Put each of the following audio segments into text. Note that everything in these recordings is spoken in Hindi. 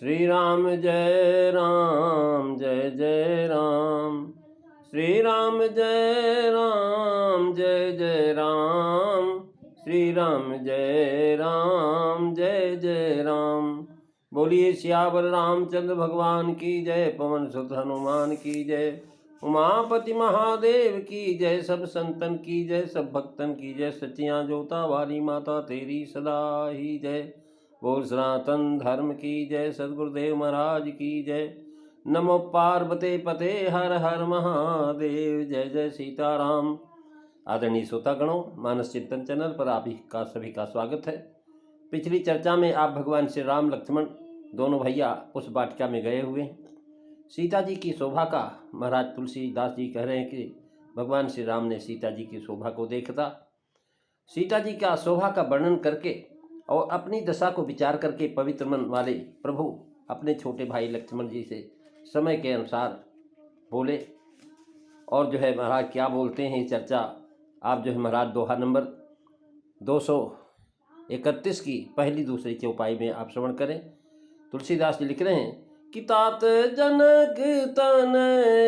श्री राम जय राम जय जय राम। श्री राम जय राम जय जय राम। श्री राम जय राम जय जय राम। बोलिए सियावर रामचंद्र भगवान की जय। पवन सुत हनुमान की जय। उमापति महादेव की जय। सब संतन की जय, सब भक्तन की जय। सच्चियां जोता वाली माता तेरी सदा ही जय। बोल सनातन धर्म की जय। सदगुरुदेव महाराज की जय। नमो पार्वते पते हर हर महादेव। जय जय सीताराम। आदरणीय श्रोतागणों, मानस चिंतन चैनल पर आप का सभी का स्वागत है। पिछली चर्चा में आप भगवान श्री राम लक्ष्मण दोनों भैया उस वाटिका में गए हुए हैं। सीता जी की शोभा का महाराज तुलसीदास जी कह रहे हैं कि भगवान श्री राम ने सीता जी की शोभा को देखा। सीता जी का शोभा का वर्णन करके और अपनी दशा को विचार करके पवित्र मन वाले प्रभु अपने छोटे भाई लक्ष्मण जी से समय के अनुसार बोले। और जो है महाराज क्या बोलते हैं, चर्चा आप जो है महाराज दोहा नंबर 231 की पहली दूसरी चौपाई में आप श्रवण करें। तुलसीदास जी लिख रहे हैं कि तात जनक तन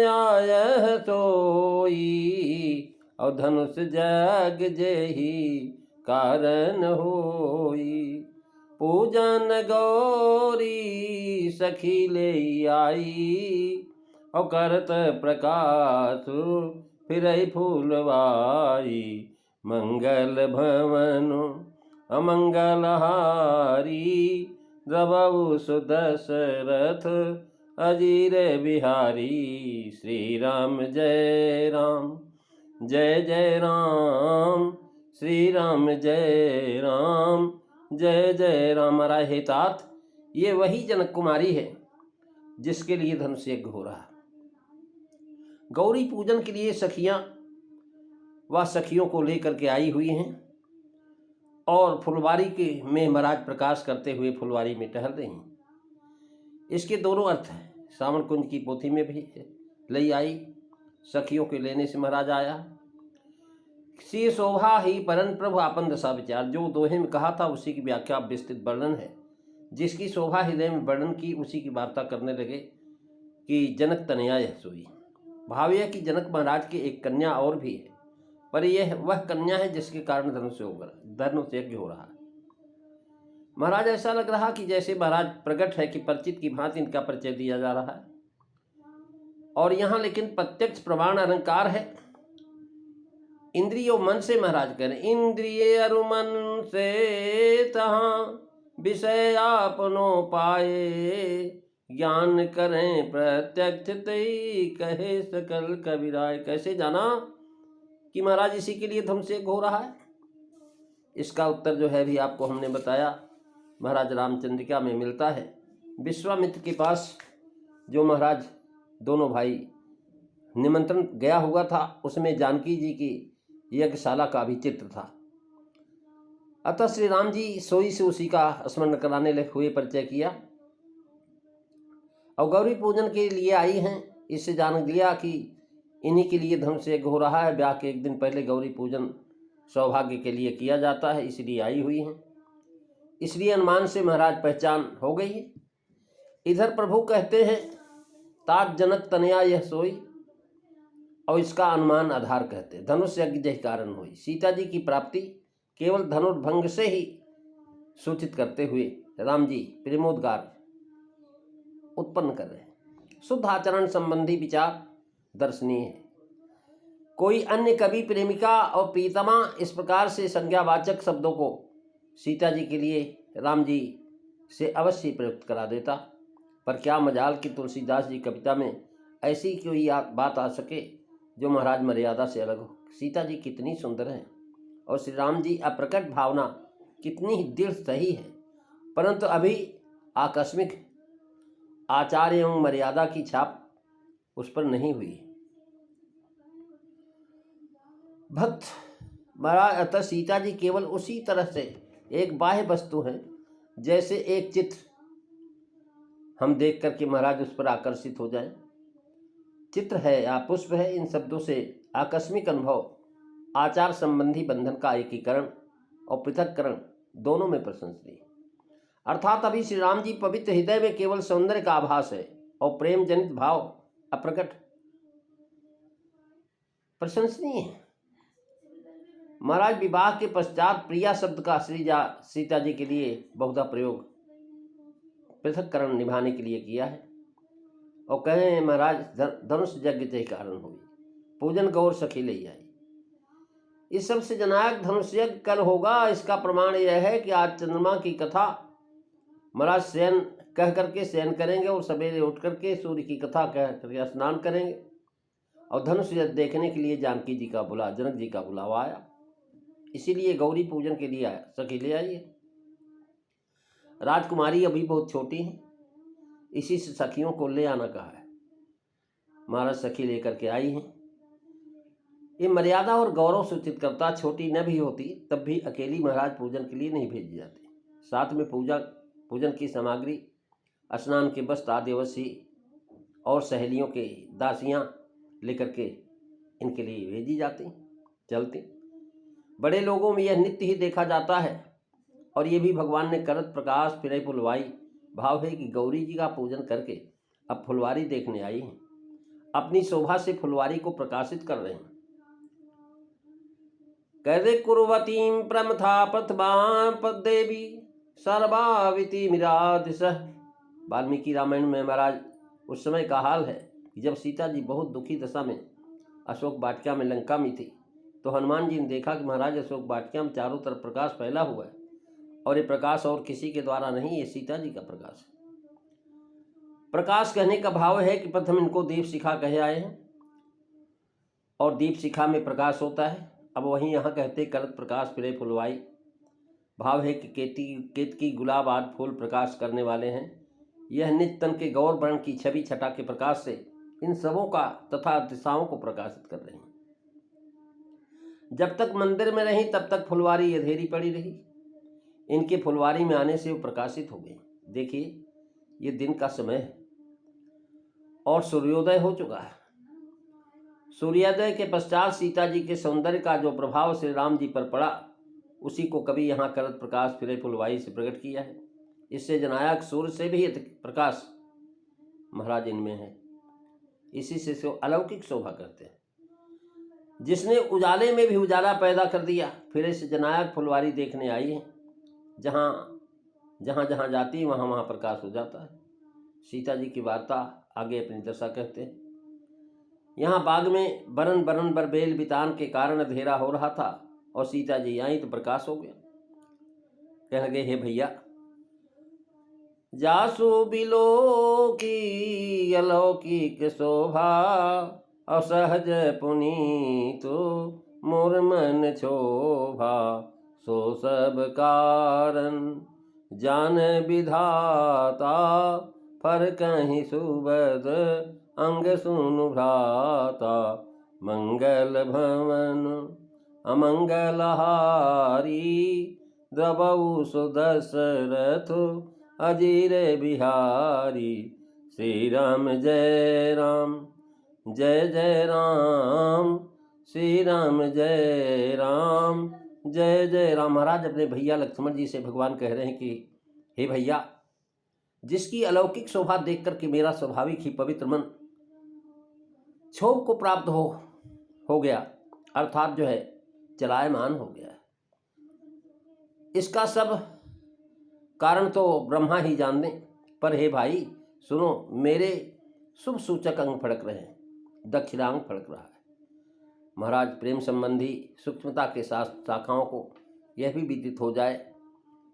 आय सोई, और धनुष जग जेहि कारण होई। पूजन गौरी सखी ले आई, और करत प्रकाश फिर फूलवाई। मंगल भवन अमंगल हारी, द्रवहु सुदशरथ अजीर बिहारी। श्री राम जय राम जय जय राम। श्री राम जय राम जय जय राम। राय हे तात, ये वही जनक कुमारी है जिसके लिए धनुष यज्ञ हो रहा है। गौरी पूजन के लिए सखियां व सखियों को लेकर के आई हुई हैं और फुलवारी के में महाराज प्रकाश करते हुए फुलवारी में टहल रही हैं। इसके दोनों अर्थ हैं। सावन कुंज की पोथी में भी ले आई, सखियों के लेने से महाराज आया। सी शोभा ही परन प्रभु आपन दशा विचार, जो दोहे में कहा था उसी की व्याख्या विस्तृत वर्णन है। जिसकी शोभा हृदय में वर्णन की उसी की वार्ता करने लगे कि जनक तनया यह सोई। भाव यह कि जनक महाराज की एक कन्या और भी है, पर यह वह कन्या है जिसके कारण धनुष यज्ञ हो रहा है। महाराज ऐसा लग रहा कि जैसे महाराज प्रकट है कि परिचित की भांति इनका परिचय दिया जा रहा है। और यहाँ लेकिन प्रत्यक्ष प्रमाण अलंकार है। इंद्रियों मन से महाराज करें, इंद्रिय अरु मन से तहाँ विषय आपनो पाए। ज्ञान करें प्रत्यक्ष तई कहे सकल कबीराय। कैसे जाना कि महाराज इसी के लिए धनुष यज्ञ हो रहा है? इसका उत्तर जो है भी आपको हमने बताया, महाराज रामचंद्रिका में मिलता है। विश्वामित्र के पास जो महाराज दोनों भाई निमंत्रण गया हुआ था, उसमें जानकी जी की यज्ञशाला का भी चित्र था। अतः श्री राम जी सोई से उसी का स्मरण कराने हुए परिचय किया और गौरी पूजन के लिए आई हैं। इससे जान लिया कि इन्हीं के लिए धनुष यज्ञ हो रहा है। ब्याह के एक दिन पहले गौरी पूजन सौभाग्य के लिए किया जाता है, इसलिए आई हुई हैं। इसलिए अनुमान से महाराज पहचान हो गई है। इधर प्रभु कहते हैं तात जनक तनया यह सोई, और इसका अनुमान आधार कहते हैं धनुष यज्ञ जय कारण हुई। सीता जी की प्राप्ति केवल धनुर्भंग से ही सूचित करते हुए राम जी प्रेमोद्गार उत्पन्न कर रहे हैं। शुद्ध आचरण संबंधी विचार दर्शनीय है। कोई अन्य कवि प्रेमिका और प्रीतमा इस प्रकार से संज्ञावाचक शब्दों को सीता जी के लिए राम जी से अवश्य प्रयुक्त करा देता, पर क्या मजाल कि तुलसीदास जी कविता में ऐसी कोई बात आ सके जो महाराज मर्यादा से अलग हो। सीता जी कितनी सुंदर हैं और श्री राम जी अप्रकट भावना कितनी ही दृढ़ सही है, परंतु अभी आकस्मिक आचार एवं मर्यादा की छाप उस पर नहीं हुई। भक्त महाराज अतः सीता जी केवल उसी तरह से एक बाह्य वस्तु है जैसे एक चित्र हम देख करके महाराज उस पर आकर्षित हो जाए। चित्र है या पुष्प है, इन शब्दों से आकस्मिक अनुभव आचार संबंधी बंधन का एकीकरण और पृथक्करण दोनों में प्रशंसनीय। अर्थात अभी श्री राम जी पवित्र हृदय में केवल सौंदर्य का आभास है और प्रेम जनित भाव अप्रकट प्रशंसनीय है। महाराज विवाह के पश्चात प्रिया शब्द का सीता जी के लिए बहुधा प्रयोग पृथककरण निभाने के लिए किया है और कहे महाराज धनुष यज्ञ के कारण हुई, पूजन गौर सखी ले आई। इस सबसे जननायक धनुष यज्ञ कल होगा। इसका प्रमाण यह है कि आज चंद्रमा की कथा महाराज शयन कह करके शयन करेंगे और सवेरे उठ करके सूर्य की कथा कह करके स्नान करेंगे और धनुष यज्ञ देखने के लिए जानकी जी का जनक जी का बुलावा आया। इसीलिए गौरी पूजन के लिए आया, सखी ले आइए। राजकुमारी अभी बहुत छोटी है, इसी से सखियों को ले आना कहा है। महाराज सखी लेकर के आई हैं। ये मर्यादा और गौरव सूचित करता, छोटी न भी होती तब भी अकेली महाराज पूजन के लिए नहीं भेजी जाती। साथ में पूजन की सामग्री, स्नान के वस्त्र आदि अवश्य और सहेलियों के दासियां लेकर के इनके लिए भेजी जाती चलती। बड़े लोगों में यह नित्य ही देखा जाता है और ये भी भगवान ने करत प्रकाश फिरे फुलवाई भाव है कि गौरी जी का पूजन करके अब फुलवारी देखने आई हैं, अपनी शोभा से फुलवारी को प्रकाशित कर रहे हैं। कहते कुर्वतीं प्रमथा प्रथमा देवी सर्वाविति मिरादिश। वाल्मीकि रामायण में महाराज उस समय का हाल है कि जब सीता जी बहुत दुखी दशा में अशोक वाटिका में लंका में थी तो हनुमान जी ने देखा कि महाराज अशोक वाटिका में चारों तरफ प्रकाश फैला हुआ है और ये प्रकाश और किसी के द्वारा नहीं, ये सीता जी का प्रकाश है। प्रकाश कहने का भाव है कि प्रथम इनको दीप शिखा कहे आए हैं और दीप शिखा में प्रकाश होता है। अब वहीं यहाँ कहते करत प्रकाश फिरे फुलवाई, भाव है कि केतकी गुलाब आदि फूल प्रकाश करने वाले हैं। यह नित्य तन के गौर वर्ण की छवि छटा के प्रकाश से इन सबों का तथा दिशाओं को प्रकाशित कर रही हैं। जब तक मंदिर में रही तब तक फुलवारी अधेरी पड़ी रही, इनके फुलवारी में आने से वो प्रकाशित हो गई। देखिए ये दिन का समय है और सूर्योदय हो चुका है। सूर्योदय के पश्चात सीता जी के सौंदर्य का जो प्रभाव श्री राम जी पर पड़ा उसी को कभी यहाँ करत प्रकाश फिरे फुलवाई से प्रकट किया है। इससे जननायक सूर्य से भी अधिक प्रकाश महाराज इनमें है, इसी से अलौकिक शोभा करते हैं। जिसने उजाले में भी उजाला पैदा कर दिया, फिर इस जननायक फुलवारी देखने आई है। जहाँ जहाँ जाती है वहाँ प्रकाश हो जाता है। सीता जी की वार्ता आगे अपनी दशा कहते हैं। यहाँ बाग में बरन बरबेल बितान के कारण अंधेरा हो रहा था और सीता जी आई तो प्रकाश हो गया। कह लगे हे भैया जासु बिलो की अलौकिक शोभा असहज पुनीतो मोर मन क्षोभा सो सब कारण जान विधाता फर कहीं सुबद अंग सुनु भ्राता मंगल भवन अमंगलहारी द्रवऊ सुदशरथ अजीर बिहारी श्री राम जय राम जय जय राम श्री राम जय राम जय जय राम। महाराज अपने भैया लक्ष्मण जी से भगवान कह रहे हैं कि हे भैया, जिसकी अलौकिक शोभा देख करके मेरा स्वाभाविक ही पवित्र मन क्षोभ को प्राप्त हो गया, अर्थात जो है चलायमान हो गया है। इसका सब कारण तो ब्रह्मा ही जान दें, पर हे भाई सुनो, मेरे शुभ सूचक अंग फड़क रहे हैं, दक्षिणांग फड़क रहा है। महाराज प्रेम संबंधी सूक्ष्मता के साथ शाखाओं को यह भी विदित हो जाए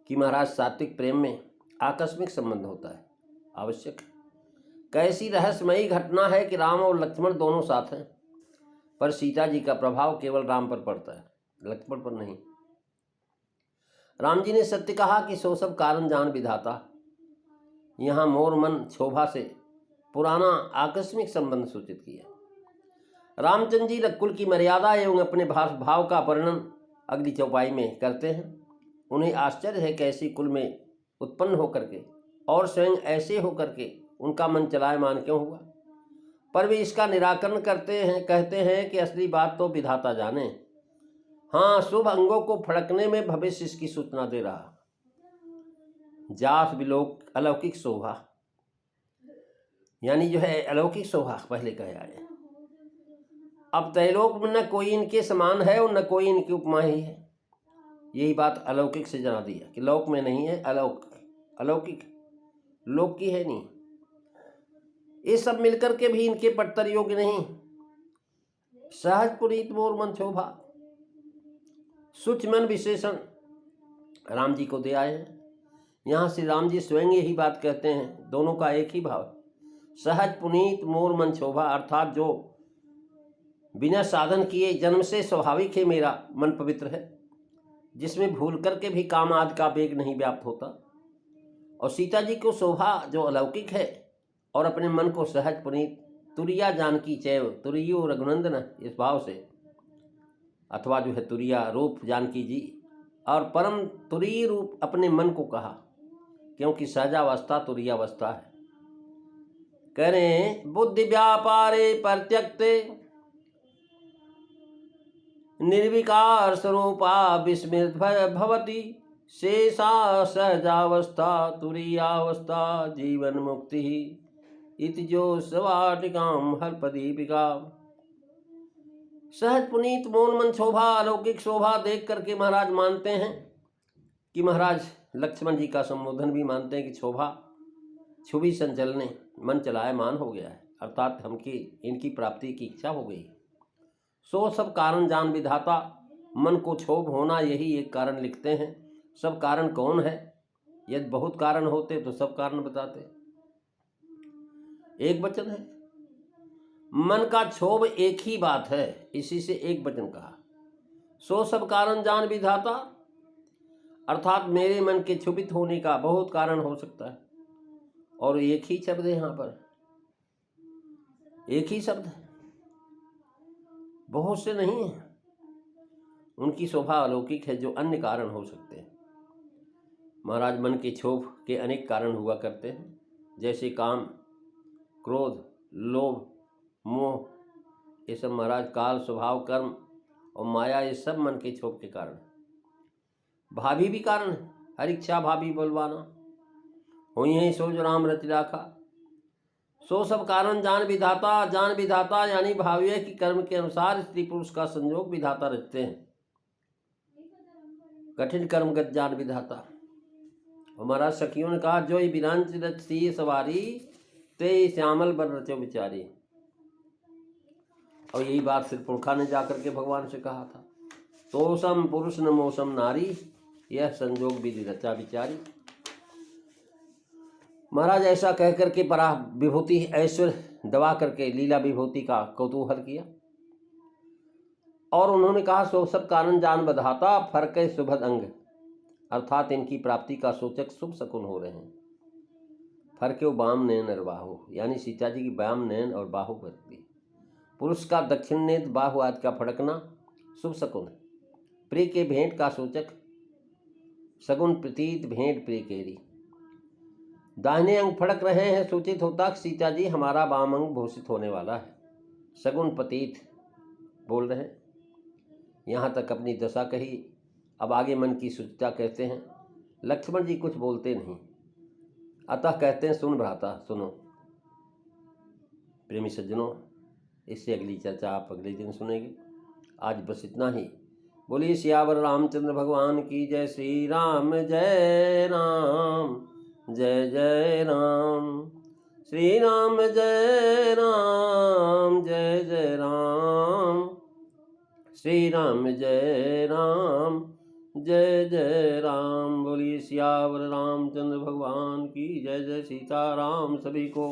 कि महाराज सात्विक प्रेम में आकस्मिक संबंध होता है, आवश्यक। कैसी रहस्यमयी घटना है कि राम और लक्ष्मण दोनों साथ हैं, पर सीता जी का प्रभाव केवल राम पर पड़ता है, लक्ष्मण पर नहीं। राम जी ने सत्य कहा कि सो सब कारण जान विधाता। यहाँ मोर मन क्षोभा से पुराना आकस्मिक संबंध सूचित किया। रामचंद्र जी रकुल की मर्यादा एवं अपने भाव का वर्णन अगली चौपाई में करते हैं। उन्हें आश्चर्य है कि ऐसी कुल में उत्पन्न होकर के और स्वयं ऐसे होकर के उनका मन चलायमान क्यों हुआ, पर वे इसका निराकरण करते हैं। कहते हैं कि असली बात तो विधाता जाने। हाँ, शुभ अंगों को फड़कने में भविष्य इसकी सूचना दे रहा। जास विलोक अलौकिक शोभा, यानी जो है अलौकिक शोभा पहले कहे आए। अब त्रैलोक में न कोई इनके समान है और न कोई इनकी उपमा ही है। यही बात अलौकिक से जना दिया कि लोक में नहीं है, अलौकिक लोक की है नहीं। ये सब मिलकर के भी इनके पट्टर योग्य नहीं। सहज पुनीत मोर मन शोभा, सुच मन विशेषण राम जी को दे आए हैं। यहाँ श्री राम जी स्वयं यही बात कहते हैं, दोनों का एक ही भाव। सहज पुनीत मोर मन शोभा, अर्थात जो बिना साधन किए जन्म से स्वाभाविक है मेरा मन पवित्र है, जिसमें भूल करके भी काम आदि का वेग नहीं व्याप्त होता। और सीता जी को शोभा जो अलौकिक है और अपने मन को सहज पुनीत, तुरिया जानकी चैव तुरियो रघुनंदन, इस भाव से, अथवा जो है तुरिया रूप जानकी जी और परम तुरीय रूप अपने मन को कहा, क्योंकि सहजावस्था तुरीयावस्था है। कह रहे हैं बुद्धि व्यापारे परित्यक्ते निर्विकार स्वरूपा विस्मृत भवति, शेषा सहजावस्था तुरीयावस्था जीवन मुक्ति इति जो सवाटिकाम हल्पदीपिका। सहज पुनीत मौन मन शोभा, अलौकिक शोभा देख करके महाराज मानते हैं कि महाराज लक्ष्मण जी का संबोधन भी मानते हैं कि शोभा छुभी संचल ने मन चलायमान हो गया है, अर्थात हमकी इनकी प्राप्ति की इच्छा हो गई। सो सब कारण जान विधाता, मन को क्षोभ होना यही एक कारण लिखते हैं। सब कारण कौन है? यदि बहुत कारण होते तो सब कारण बताते। एक वचन है, मन का क्षोभ एक ही बात है, इसी से एक वचन कहा। सो सब कारण जान विधाता, अर्थात मेरे मन के क्षुभित होने का बहुत कारण हो सकता है। और एक ही शब्द है, यहाँ पर एक ही शब्द है, बहुत से नहीं है। उनकी शोभा अलौकिक है जो अन्य कारण हो सकते हैं। महाराज मन के क्षोभ के अनेक कारण हुआ करते हैं, जैसे काम, क्रोध, लोभ, मोह, ये सब महाराज काल, स्वभाव, कर्म और माया, ये सब मन के क्षोभ के कारण। भाभी भी कारण है, हर इच्छा भाभी बोलवाना, हुई है सो जो राम रच राखा। सो सब कारण जान विधाता, जान विधाता यानी भाव्य की कर्म के अनुसार स्त्री पुरुष का संयोग विधाता रचते हैं। कठिन कर्मगत जान विधाता। और महाराज सखियों ने कहा जो बिरांच रचती सवारी ते श्यामल बर रचो बिचारी। और यही बात श्री पुरखा ने जाकर के भगवान से कहा था, तोसम पुरुष न मौसम नारी, यह संजोग विधि रचा बिचारी। महाराज ऐसा कह करके परा विभूति ऐश्वर्य दबा करके लीला विभूति का कौतूहल किया। और उन्होंने कहा सो सब कारण जान बधाता, फर्क सुभद अंग, अर्थात इनकी प्राप्ति का सूचक शुभ शकुन हो रहे हैं। फर्क वाम नयन और बाहु, यानी सीता जी की वाम नयन और बाहु भरती। पुरुष का दक्षिण नेत्र बाहु आदि का फड़कना शुभ शकुन है। प्रिय के भेंट का सूचक सगुन प्रतीत भेंट प्रिय केरी। दाहिने अंग फड़क रहे हैं, सूचित होता कि सीता जी हमारा वाम अंग भूषित होने वाला है। सगुन प्रतीत बोल रहे हैं। यहाँ तक अपनी दशा कही। अब आगे मन की सूचिता कहते हैं। लक्ष्मण जी कुछ बोलते नहीं, अतः कहते हैं सुन भ्राता सुनो। प्रेमी सज्जनों, इससे अगली चर्चा आप अगले दिन सुनेंगे। आज बस इतना ही। बोलिए सियावर रामचंद्र भगवान की जय। श्री राम जय राम, जय जय राम। श्री राम जय राम, जय जय राम। श्री राम जय राम, जय जय राम। बोलिए सियावर रामचंद्र भगवान की जय। जय सीताराम सभी को।